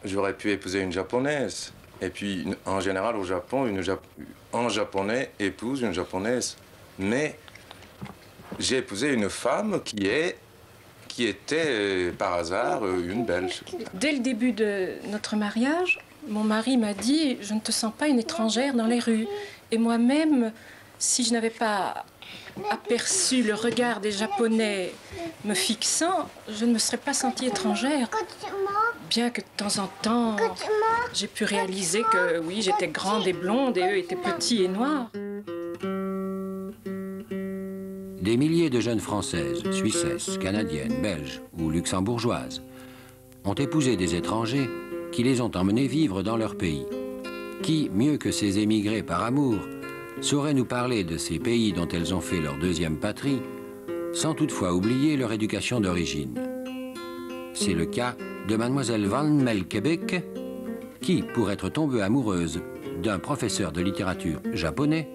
j'aurais pu épouser une japonaise. Et puis, en général, au Japon, un japonais épouse une japonaise. Mais j'ai épousé une femme qui était, par hasard, une Belge. Dès le début de notre mariage, mon mari m'a dit « Je ne te sens pas une étrangère dans les rues ». Et moi-même, si je n'avais pas aperçu le regard des Japonais me fixant, je ne me serais pas sentie étrangère. Bien que de temps en temps, j'ai pu réaliser que oui, j'étais grande et blonde et eux étaient petits et noirs. Des milliers de jeunes Françaises, Suissesses, Canadiennes, Belges ou Luxembourgeoises ont épousé des étrangers qui les ont emmenés vivre dans leur pays. Qui, mieux que ces émigrés par amour, saurait nous parler de ces pays dont elles ont fait leur deuxième patrie, sans toutefois oublier leur éducation d'origine. C'est le cas de mademoiselle Van Melkebek, qui, pour être tombée amoureuse d'un professeur de littérature japonais,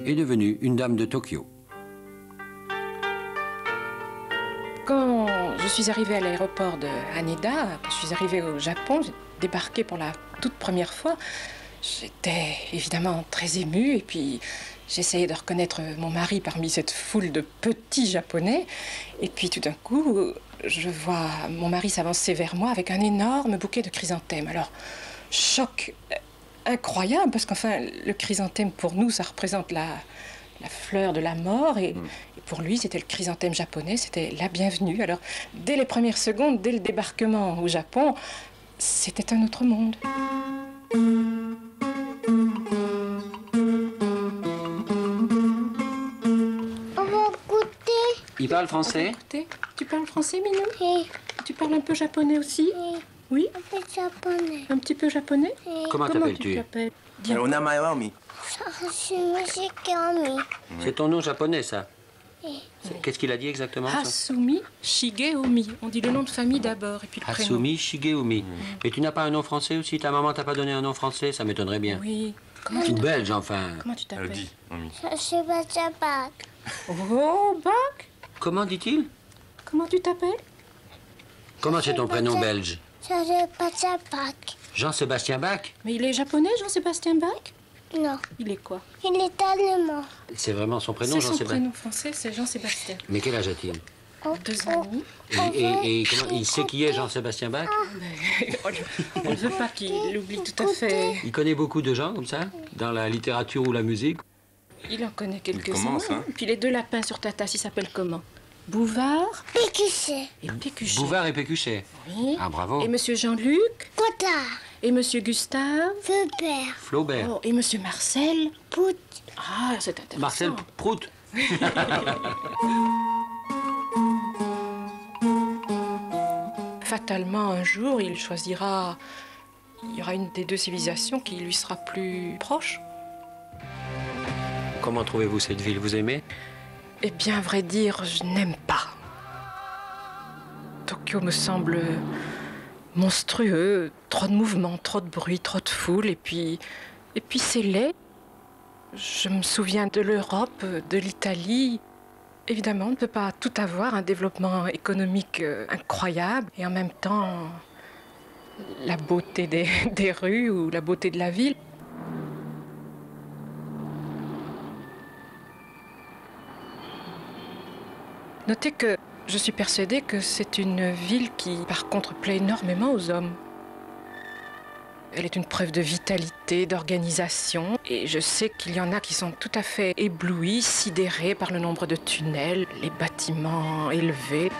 est devenue une dame de Tokyo. Quand je suis arrivée à l'aéroport de Haneda, quand je suis arrivée au Japon, j'ai débarqué pour la toute première fois, j'étais évidemment très émue et puis j'essayais de reconnaître mon mari parmi cette foule de petits Japonais. Et puis tout d'un coup, je vois mon mari s'avancer vers moi avec un énorme bouquet de chrysanthèmes. Alors, choc incroyable, parce qu'enfin, le chrysanthème pour nous, ça représente la fleur de la mort. Et pour lui, c'était le chrysanthème japonais, c'était la bienvenue. Alors, dès les premières secondes, dès le débarquement au Japon, c'était un autre monde. Il parle français? Écoutez, tu parles français, Minou? Oui. Tu parles un peu japonais aussi? Oui. Oui? Un peu japonais. Un petit peu japonais? Oui. Comment t'appelles-tu? Bien. Onamayomi. Je suis Monsieur Kami. C'est ton nom japonais, ça? Oui. Qu'est-ce qu'il a dit exactement, ça? Hasumi Shigeomi. On dit le nom de famille d'abord et puis le prénom. Hasumi Shigeomi. Mais tu n'as pas un nom français aussi? Ta maman t'a pas donné un nom français? Ça m'étonnerait bien. Oui. Comment Une belge, enfin. Comment tu t'appelles? Je suis Bach. Oh, Bach. Comment dit-il? Comment tu t'appelles? Comment c'est ton prénom belge? Je suis Bach. Jean-Sébastien Bach? Mais il est japonais, Jean-Sébastien Bach? Non. Il est quoi? Il est allemand. C'est vraiment son prénom, C'est son Jean-Sébastien? prénom français, c'est Jean-Sébastien. Mais quel âge a-t-il? 2 ans et demi. Et comment, il sait qui est Jean-Sébastien Bach? On ne veut pas qu'il l'oublie tout à fait. Il connaît beaucoup de gens comme ça, dans la littérature ou la musique? Il en connaît quelques-uns. Il commence, hein. Puis les 2 lapins sur ta tasse, ils s'appellent comment? Bouvard Pécuchet. et Pécuchet. Bouvard et Pécuchet. Oui. Ah, bravo. Et Monsieur Jean-Luc Cotard. et Monsieur Gustave. Flaubert. Flaubert. Oh, et Monsieur Marcel. Pout. Ah, c'est intéressant. Marcel Prout. Fatalement, un jour, il choisira... Il y aura une des 2 civilisations qui lui sera plus proche. Comment trouvez-vous cette ville? Vous aimez? Eh bien, à vrai dire, je n'aime pas. Tokyo me semble monstrueux. Trop de mouvements, trop de bruit, trop de foule. Et puis c'est laid. Je me souviens de l'Europe, de l'Italie. Évidemment, on ne peut pas tout avoir, un développement économique incroyable. Et en même temps, la beauté des rues ou la beauté de la ville. Notez que je suis persuadée que c'est une ville qui, par contre, plaît énormément aux hommes. Elle est une preuve de vitalité, d'organisation. Et je sais qu'il y en a qui sont tout à fait éblouis, sidérés par le nombre de tunnels, les bâtiments élevés.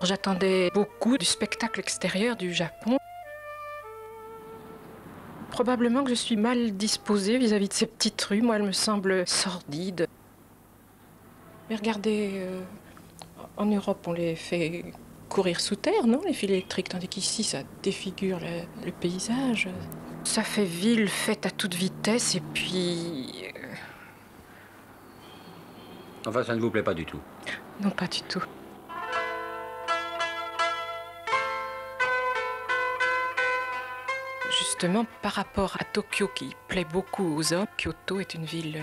J'attendais beaucoup du spectacle extérieur du Japon. Probablement que je suis mal disposée vis-à-vis de ces petites rues. Moi, elles me semblent sordides. Mais regardez, en Europe, on les fait courir sous terre, non, les fils électriques, tandis qu'ici, ça défigure le paysage. Ça fait ville faite à toute vitesse, et puis... Enfin, ça ne vous plaît pas du tout? Non, pas du tout. justement, par rapport à Tokyo qui plaît beaucoup aux hommes, Kyoto est une ville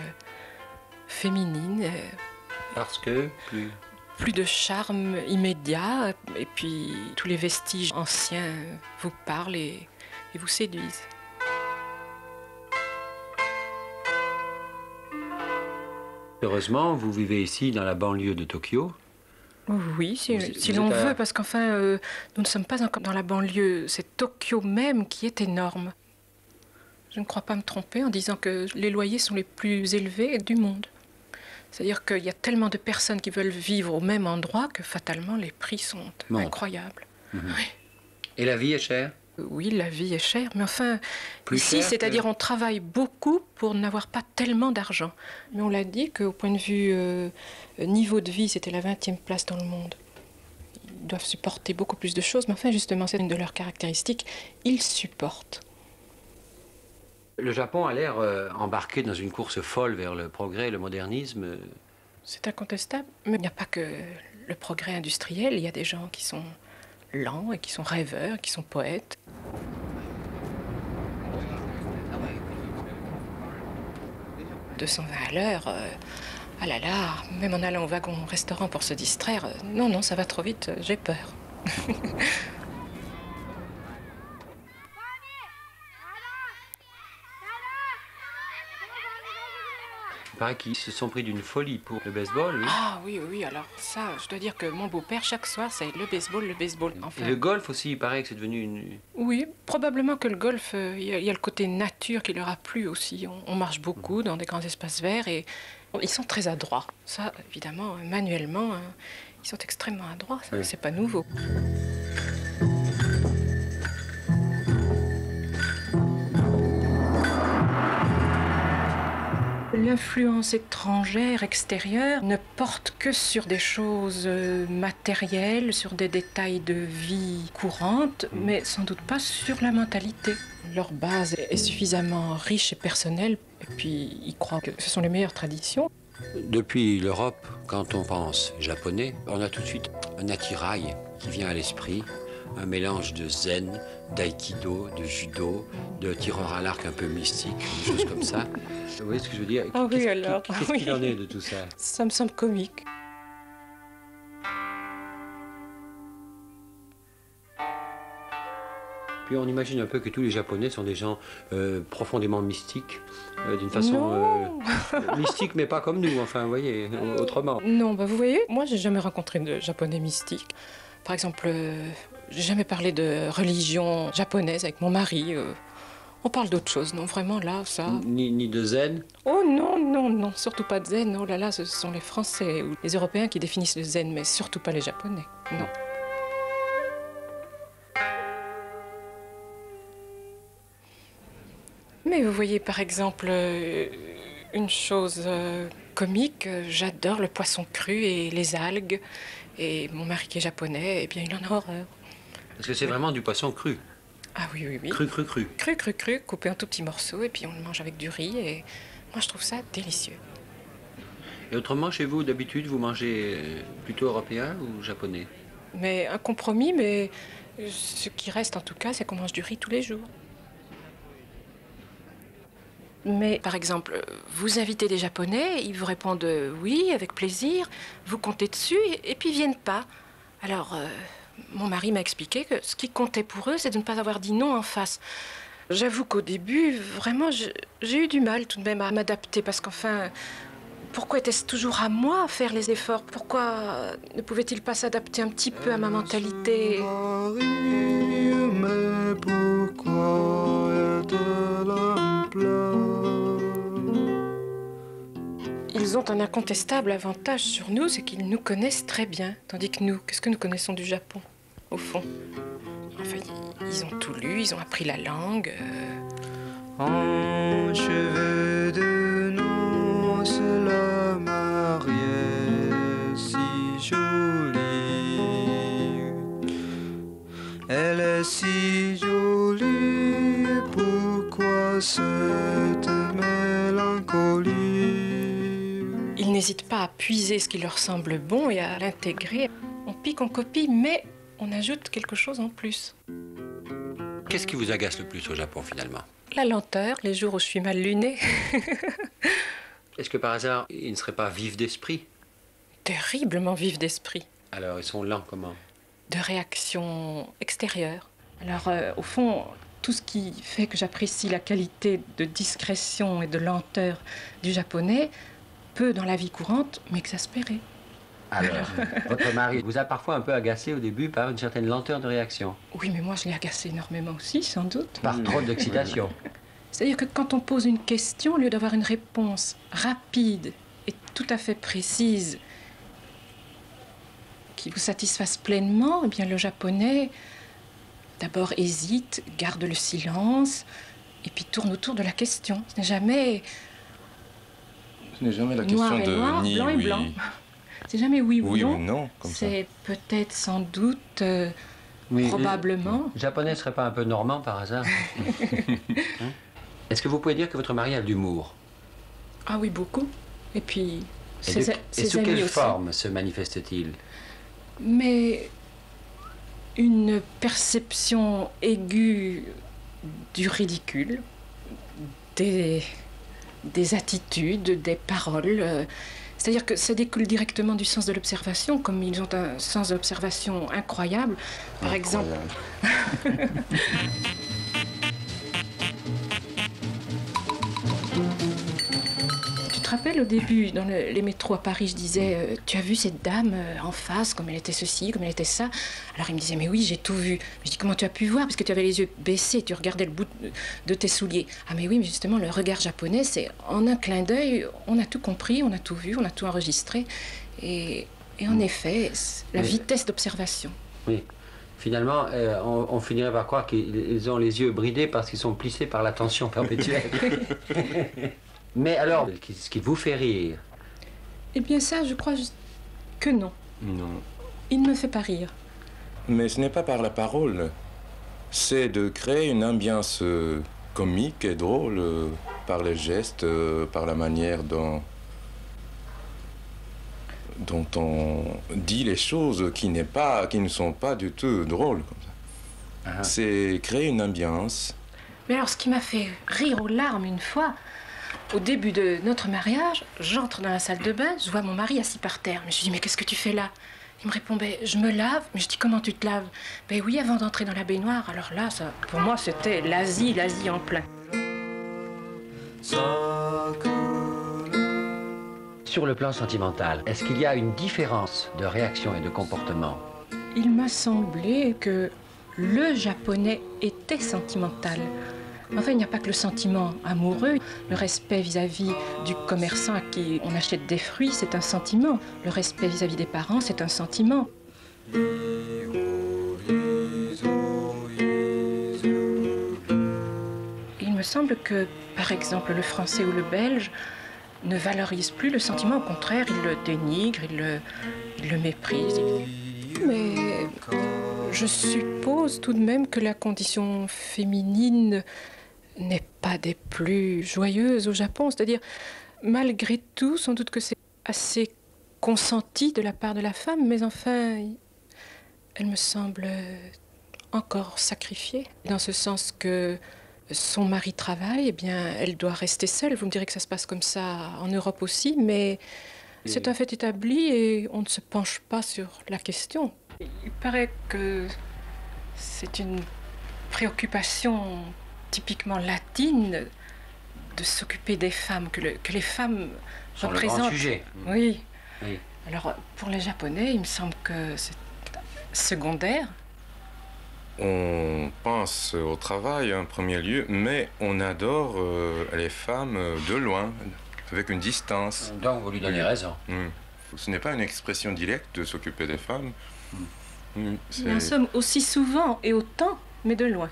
féminine. Parce que Plus de charme immédiat, et puis tous les vestiges anciens vous parlent et vous séduisent. heureusement, vous vivez ici dans la banlieue de Tokyo. Oui, si l'on veut, parce qu'enfin, nous ne sommes pas encore dans la banlieue. C'est Tokyo même qui est énorme. Je ne crois pas me tromper en disant que les loyers sont les plus élevés du monde. C'est-à-dire qu'il y a tellement de personnes qui veulent vivre au même endroit que fatalement les prix sont incroyables. Oui. Et la vie est chère? Oui, la vie est chère, mais enfin, ici, cher c'est-à-dire on travaille beaucoup pour n'avoir pas tellement d'argent. Mais on l'a dit qu'au point de vue niveau de vie, c'était la 20e place dans le monde. Ils doivent supporter beaucoup plus de choses, mais enfin, justement, c'est une de leurs caractéristiques. Ils supportent. Le Japon a l'air embarqué dans une course folle vers le progrès et le modernisme. C'est incontestable, mais il n'y a pas que le progrès industriel. Il y a des gens qui sont lents et qui sont rêveurs, qui sont poètes. « 220 à l'heure, ah là là, même en allant au wagon-restaurant pour se distraire, non, non, ça va trop vite, j'ai peur. » Il paraît qu'ils se sont pris d'une folie pour le baseball. Oui. Ah oui, oui, alors ça, je dois dire que mon beau-père, chaque soir, c'est le baseball, le baseball. Enfin, et le golf aussi, il paraît que c'est devenu une... Oui, probablement que le golf, il y a le côté nature qui leur a plu aussi. On marche beaucoup dans des grands espaces verts et ils sont très adroits. Ça, évidemment, manuellement, ils sont extrêmement adroits, ça, c'est pas nouveau. L'influence étrangère, extérieure, ne porte que sur des choses matérielles, sur des détails de vie courante, mais sans doute pas sur la mentalité. Leur base est suffisamment riche et personnelle, et puis ils croient que ce sont les meilleures traditions. Depuis l'Europe, quand on pense japonais, on a tout de suite un attirail qui vient à l'esprit. Un mélange de zen, d'aïkido, de judo, de tireur à l'arc un peu mystique, des choses comme ça. Vous voyez ce que je veux dire? Ah oui, alors. Qu'est-ce qu'il en est de tout ça? Ça me semble comique. Puis on imagine un peu que tous les Japonais sont des gens profondément mystiques, d'une façon mystique, mais pas comme nous, enfin, vous voyez, autrement. Non, bah vous voyez, moi j'ai jamais rencontré de Japonais mystiques. Par exemple, j'ai jamais parlé de religion japonaise avec mon mari. On parle d'autre chose, non, vraiment, là, ça... Ni de zen? Oh non, non, non, surtout pas de zen. Oh là là, ce sont les Français ou les Européens qui définissent le zen, mais surtout pas les Japonais, non. Mais vous voyez, par exemple, une chose comique, j'adore le poisson cru et les algues. Et mon mari qui est japonais, eh bien, il en a horreur. Parce que c'est vraiment du poisson cru? Ah oui, oui, oui. Cru, cru, cru. Cru, cru, cru, coupé en tout petits morceaux, et puis on le mange avec du riz, et moi je trouve ça délicieux. Et autrement, chez vous, d'habitude, vous mangez plutôt européen ou japonais? Mais un compromis, mais ce qui reste en tout cas, c'est qu'on mange du riz tous les jours. Mais par exemple, vous invitez des Japonais, ils vous répondent oui, avec plaisir, vous comptez dessus, et puis ils viennent pas. Alors, mon mari m'a expliqué que ce qui comptait pour eux, c'est de ne pas avoir dit non en face. J'avoue qu'au début, vraiment, j'ai eu du mal tout de même à m'adapter, parce qu'enfin, pourquoi était-ce toujours à moi à faire les efforts? Pourquoi ne pouvait-il pas s'adapter un petit peu à ma mentalité? Mais pourquoi Ils ont un incontestable avantage sur nous, c'est qu'ils nous connaissent très bien. Tandis que nous, qu'est-ce que nous connaissons du Japon, au fond? Enfin, ils ont tout lu, ils ont appris la langue. En cheveux de noces, la mariée si jolie. Elle est si jolie, pourquoi cette mélancolie? Ils n'hésitent pas à puiser ce qui leur semble bon et à l'intégrer. On pique, on copie, mais on ajoute quelque chose en plus. Qu'est-ce qui vous agace le plus au Japon, finalement? La lenteur, les jours où je suis mal lunée. Est-ce que par hasard, ils ne seraient pas vifs d'esprit? Terriblement vif d'esprit. Alors, ils sont lents comment? De réaction extérieure. Alors, au fond, tout ce qui fait que j'apprécie la qualité de discrétion et de lenteur du japonais peut, dans la vie courante, m'exaspérer. Alors, votre mari vous a parfois un peu agacé au début par une certaine lenteur de réaction? Oui, mais moi, je l'ai agacé énormément aussi, sans doute. Par trop d'excitation? C'est-à-dire que quand on pose une question, au lieu d'avoir une réponse rapide et tout à fait précise qui vous satisfasse pleinement, eh bien le japonais d'abord hésite, garde le silence et puis tourne autour de la question. Ce n'est jamais la noir question et de noir, ni blanc et oui. blanc. C'est jamais oui ou Oui non. ou non, comme ça. C'est peut-être sans doute, Oui, probablement. Le japonais ne serait pas un peu normand par hasard? Hein? Est-ce que vous pouvez dire que votre mari a de l'humour? Ah oui, beaucoup. Et puis, Et ses sous amis quelle aussi. forme se manifeste-t-il? Mais une perception aiguë du ridicule, des attitudes, des paroles. C'est-à-dire que ça découle directement du sens de l'observation, comme ils ont un sens d'observation incroyable. Par exemple, tu te rappelles au début, dans les métros à Paris, je disais tu as vu cette dame en face, comme elle était ceci, comme elle était ça? Alors il me disait mais oui, j'ai tout vu. Je dis comment tu as pu voir? Parce que tu avais les yeux baissés, tu regardais le bout de tes souliers. Ah mais oui, mais justement le regard japonais, c'est en un clin d'œil, on a tout compris, on a tout vu, on a tout enregistré. Et en effet, la vitesse d'observation. Oui. Finalement, on finirait par croire qu'ils ont les yeux bridés parce qu'ils sont plissés par la tension perpétuelle. Mais alors, ce qui vous fait rire? Eh bien ça, je crois que non. Non. Il ne me fait pas rire. Mais ce n'est pas par la parole. C'est de créer une ambiance comique et drôle par les gestes, par la manière dont on dit les choses qui ne sont pas du tout drôles. Comme ça. Ah. C'est créer une ambiance. Mais alors, ce qui m'a fait rire aux larmes une fois, au début de notre mariage, j'entre dans la salle de bain, je vois mon mari assis par terre. Mais je lui dis, mais qu'est-ce que tu fais là? Il me répond, ben, je me lave. Mais je dis, comment tu te laves? Ben oui, avant d'entrer dans la baignoire. Alors là, ça, pour moi, c'était l'Asie en plein. Sur le plan sentimental, est-ce qu'il y a une différence de réaction et de comportement? Il m'a semblé que le japonais était sentimental. Enfin, il n'y a pas que le sentiment amoureux. Le respect vis-à-vis du commerçant à qui on achète des fruits, c'est un sentiment. Le respect vis-à-vis des parents, c'est un sentiment. Il me semble que, par exemple, le français ou le belge ne valorise plus le sentiment. Au contraire, il le dénigre, il le méprise. Mais je suppose tout de même que la condition féminine n'est pas des plus joyeuses au Japon. C'est-à-dire, malgré tout, sans doute que c'est assez consenti de la part de la femme, mais enfin, elle me semble encore sacrifiée. Dans ce sens que son mari travaille, eh bien, elle doit rester seule. Vous me direz que ça se passe comme ça en Europe aussi, mais c'est un fait établi et on ne se penche pas sur la question. Il paraît que c'est une préoccupation typiquement latine de s'occuper des femmes, que les femmes représentent... Le grand sujet. Oui. Oui. Alors, pour les Japonais, il me semble que c'est secondaire. On pense au travail en premier lieu, mais on adore les femmes de loin, avec une distance. Donc vous lui donnez raison. Ce n'est pas une expression directe de s'occuper des femmes. Mais en somme, aussi souvent et autant, mais de loin.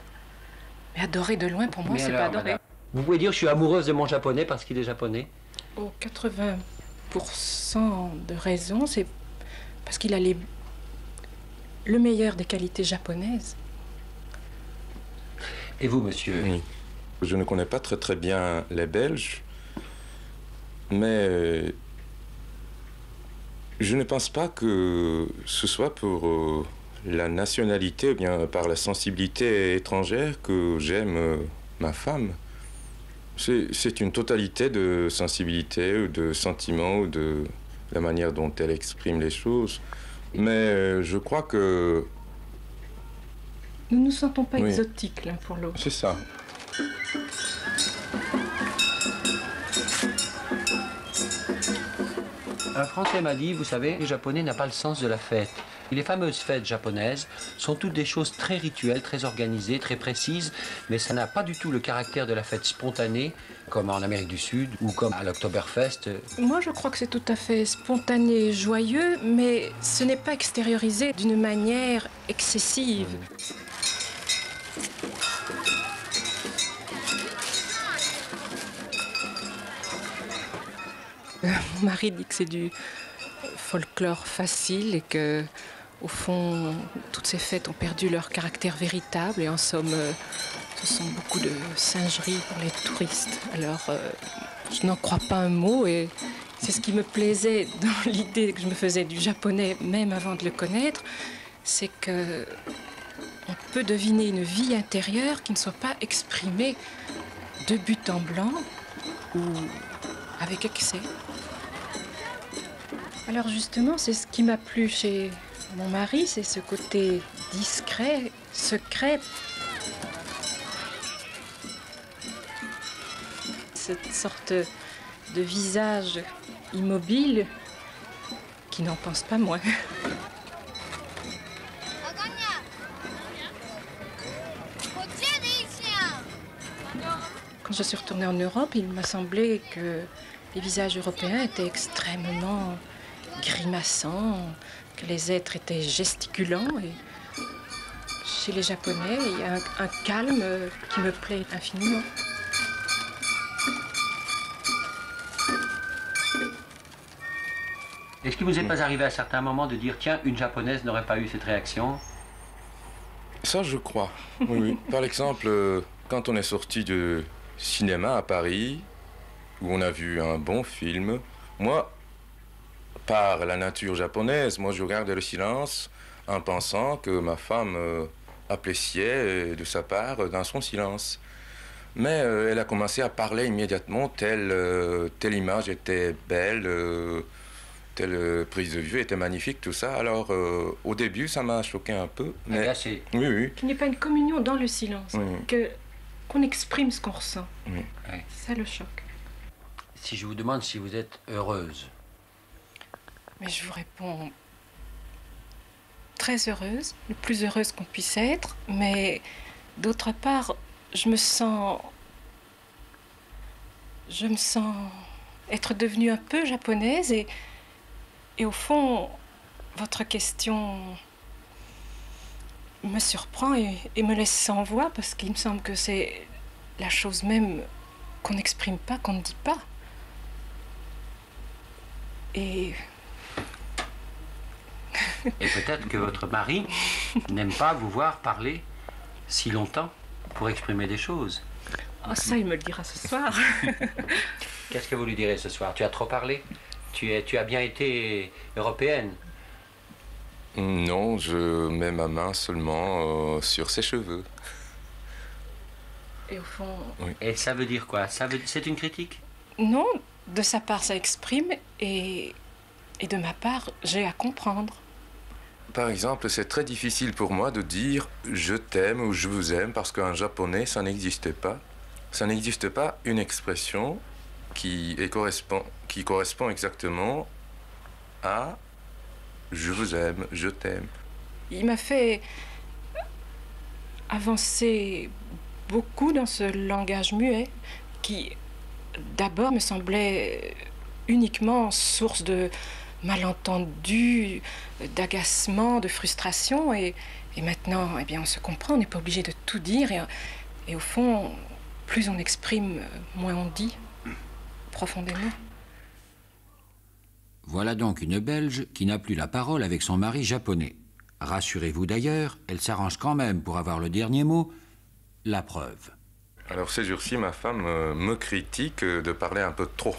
Mais adorer de loin, pour moi, Mais c'est alors, pas adorer. madame, vous pouvez dire je suis amoureuse de mon japonais parce qu'il est japonais? Au 80% de raison, c'est parce qu'il a le meilleur des qualités japonaises. Et vous, monsieur? Oui. Je ne connais pas très bien les Belges, mais je ne pense pas que ce soit pour la nationalité, ou bien par la sensibilité étrangère que j'aime ma femme. C'est une totalité de sensibilité, ou de sentiments, ou de la manière dont elle exprime les choses. Mais je crois que... Nous ne nous sentons pas Oui. exotiques l'un pour l'autre. C'est ça. Un Français m'a dit, vous savez, les Japonais n'ont pas le sens de la fête. Et les fameuses fêtes japonaises sont toutes des choses très rituelles, très organisées, très précises, mais ça n'a pas du tout le caractère de la fête spontanée, comme en Amérique du Sud ou comme à l'Oktoberfest. Moi, je crois que c'est tout à fait spontané et joyeux, mais ce n'est pas extériorisé d'une manière excessive. Mon mari dit que c'est du folklore facile et que, au fond, toutes ces fêtes ont perdu leur caractère véritable et en somme, ce sont beaucoup de singeries pour les touristes. Alors, je n'en crois pas un mot et c'est ce qui me plaisait dans l'idée que je me faisais du japonais, même avant de le connaître, c'est que on peut deviner une vie intérieure qui ne soit pas exprimée de but en blanc ou avec excès. Alors justement, c'est ce qui m'a plu chez mon mari, c'est ce côté discret, secret. Cette sorte de visage immobile qui n'en pense pas moins. Quand je suis retournée en Europe, il m'a semblé que les visages européens étaient extrêmement grimaçants, que les êtres étaient gesticulants. Et chez les Japonais, il y a un calme qui me plaît infiniment. Est-ce qu'il vous est pas arrivé à certains moments de dire, tiens, une japonaise n'aurait pas eu cette réaction? Ça, je crois. Oui, oui. Par exemple, quand on est sorti de cinéma à Paris, où on a vu un bon film, moi, par la nature japonaise, moi, je garde le silence en pensant que ma femme appréciait de sa part dans son silence. Mais elle a commencé à parler immédiatement, telle image était belle, telle prise de vue était magnifique, tout ça. Alors, au début, ça m'a choqué un peu. Mais... Là, c'est... Oui, oui. Qu'il n'y ait pas une communion dans le silence, Oui. qu'on exprime ce qu'on ressent. Oui. C'est ça le choc. Si je vous demande si vous êtes heureuse, Mais je vous réponds très heureuse, le plus heureuse qu'on puisse être, mais d'autre part, je me sens être devenue un peu japonaise et au fond, votre question me surprend et me laisse sans voix parce qu'il me semble que c'est la chose même qu'on n'exprime pas, qu'on ne dit pas. Et peut-être que votre mari n'aime pas vous voir parler si longtemps pour exprimer des choses. oh, ça, il me le dira ce soir. Qu'est-ce que vous lui direz ce soir? Tu as trop parlé? Tu as bien été européenne? Non, je mets ma main seulement sur ses cheveux. Et au fond... Oui. Et ça veut dire quoi? C'est une critique? Non, de sa part, ça exprime et de ma part, j'ai à comprendre. Par exemple, c'est très difficile pour moi de dire « je t'aime » ou « je vous aime » parce qu'en japonais, ça n'existe pas. Ça n'existe pas une expression qui correspond exactement à « je vous aime »,« je t'aime ». Il m'a fait avancer beaucoup dans ce langage muet qui, d'abord, me semblait uniquement source de malentendus, d'agacement, de frustration. Et maintenant, eh bien, on se comprend, on n'est pas obligé de tout dire. Et au fond, plus on exprime, moins on dit, profondément. Voilà donc une Belge qui n'a plus la parole avec son mari japonais. Rassurez-vous d'ailleurs, elle s'arrange quand même pour avoir le dernier mot, la preuve. Alors ces jours-ci, ma femme me critique de parler un peu trop.